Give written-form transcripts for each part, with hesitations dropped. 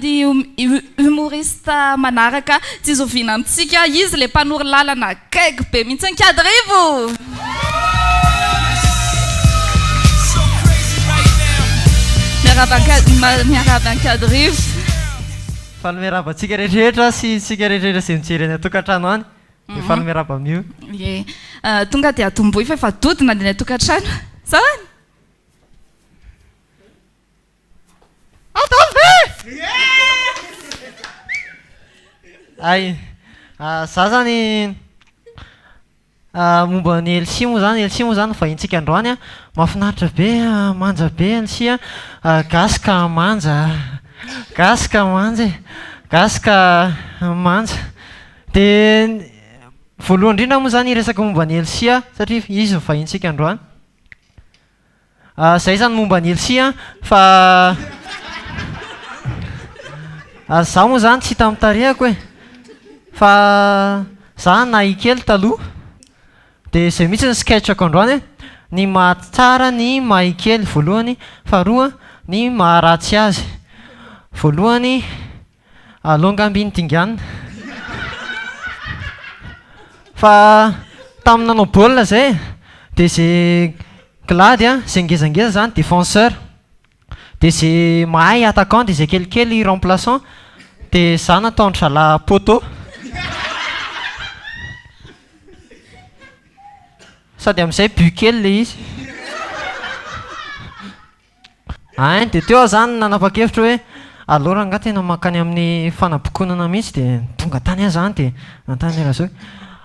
ny humorista manaraka tsy zoviana amintsika izy le mpanory lalana gag be mihitsy Kadrivo. Miarahaba Kadrivo. Faly miarahaba antsika rehetrarehetra sy tsika rehetrarehetra sy mijery any atokantrano any. Faly miarahaba amin'io. Ie. Tonga dia atombohy fa efa dodina ny atokantrano. Zao any. Ay, za zany momba ny Elsie moa zany vahintsika androany a, mahafinaritra be, manja be Elsie a, gasika manja, de voalohany indrindra moa zany resaka momba ny Elsie a, satria izy vahintsika androany. Zay zany momba ny Elsie a, fa za moa zany tsy hita mitarehako e, fa za nahay kely taloha, de zay mihitsy ny sketchako androany, ny mahatsara ny mahay kely voalohany, faharoa ny maharatsy azy. Voalohany alonga ambiny dinganina, fa tamin'ny nanao baolina zay, de zay glady a, zay ngezangeza zany défenseur, de zay mahay attaquant, de zay kelikely remplaçant, de za nataon'ny zala poteau. Sady amin'izay but kely le izy. De teo zany nanapa-kevitra hoe aleo raha nga tena makany amin'ny fanabokonana mihitsy, de tonga tany ahy zany de nantany Razoky,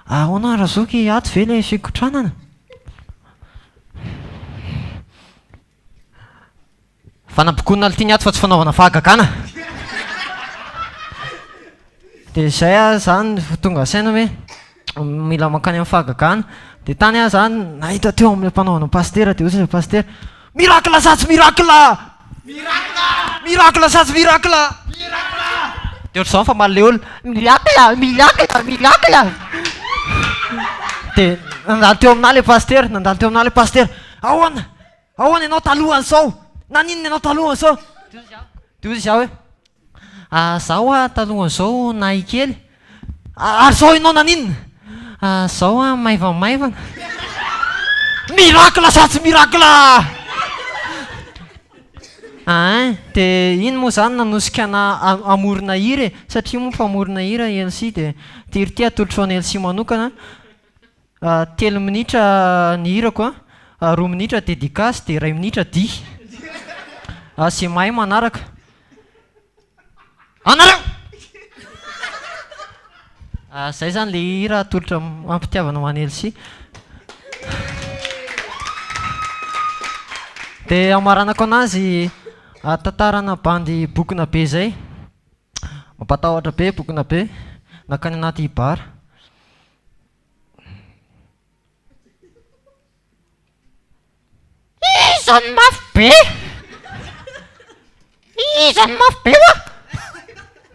ahoana Razoky ato ve le fikotranana? Fanabokonana le tiany ato fa tsy fanaovana fahagagana. De zay zany tonga saina hoe mila makany amin'ny fahagagana, de tany ahy zany nahita teo amin'ny mpanaovana pasitera, de ozy pasitera, miracle zatsy miracle! Miracle zatsy miracle! De ohatr'izao fa maly le olona, miracle! De nandalo teo aminahy le pasitera, ahoana ianao talohan'izao? Naninona ianao talohan'izao? De ozy zaho hoe, zaho talohan'izao nahay kely. Ary zao ianao naninona? Zao maivana. Miracle zatsy miracle! De iny moa zany nanosika amorona hira e, satria moa mpamorona hira Elsie, de ty atolotra ho an'ny Elsie manokana, 3 minitra ny hirako a, 2 minitra dédicace, de 2 minitra dia. Zay mahay manaraka. Anareo! Zay zany le hira atolotra ampitiavana ho an'ny Elsie. De amaranako anazy tantarana bandy bokina be zay, mampatahotra be bokina be, nakany anaty bara. Izany mafy be wa!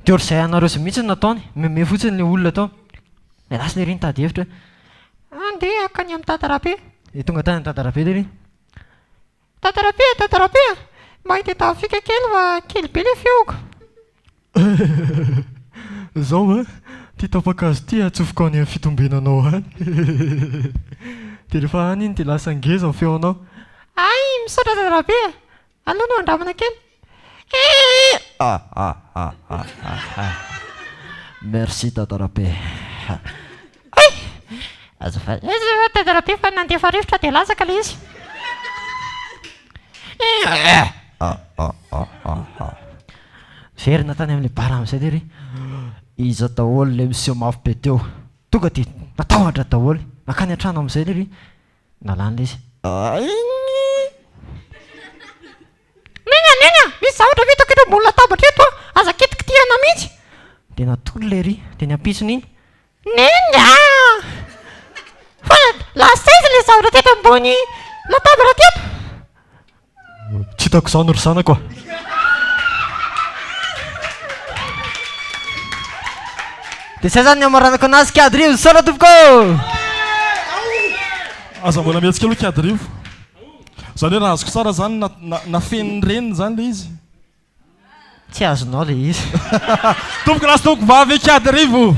De ohatr'izay anareo zay mihitsy nataony, meme fotsiny le olona tao. Lasa le ry nitady hevitra hoe andeha akany amin'ny Tatarabe. De tonga tany amin'ny Tatarabe le ry. Tatarabe, mahita tafika kely fa kely be le feoko. Zao ty tapakazo ty atsofoko any amin'ny fitombenanao any. De rehefa any iny de lasa ngeza ny feonao. Ay, misaotra Tatarabe, aleo no andramana kely. Merci Tatarabe. Azafady Tatarabe fa nandefa rivotra de lasaka le izy. Verina tany amin'ny bara amin'izay le ry. Iza daholo le monsieur mafy be teo. Tonga de natahotra daholo, nakany an-trano amin'izay le ry. Nalany le izy. Nena, misy zavatra vitako eto ambony latabatra eto a, aza kitikitihana mihitsy. De natolo le ry, de ny ampitsony iny. Nena! Fa lasa izy le zavatra teto ambony latabatra teto. Tsy hitako izao no ry zanako a. De zay zany ny amaranako anazy Kadrivo, saotra tompoko! Aza mbola mietsika aloha Kadrivo. Zany hoe raha azoko tsara zany nafeniny reniny zany le izy. tsy azonao le izy tompoko lasy tomoko vavy kiady rivo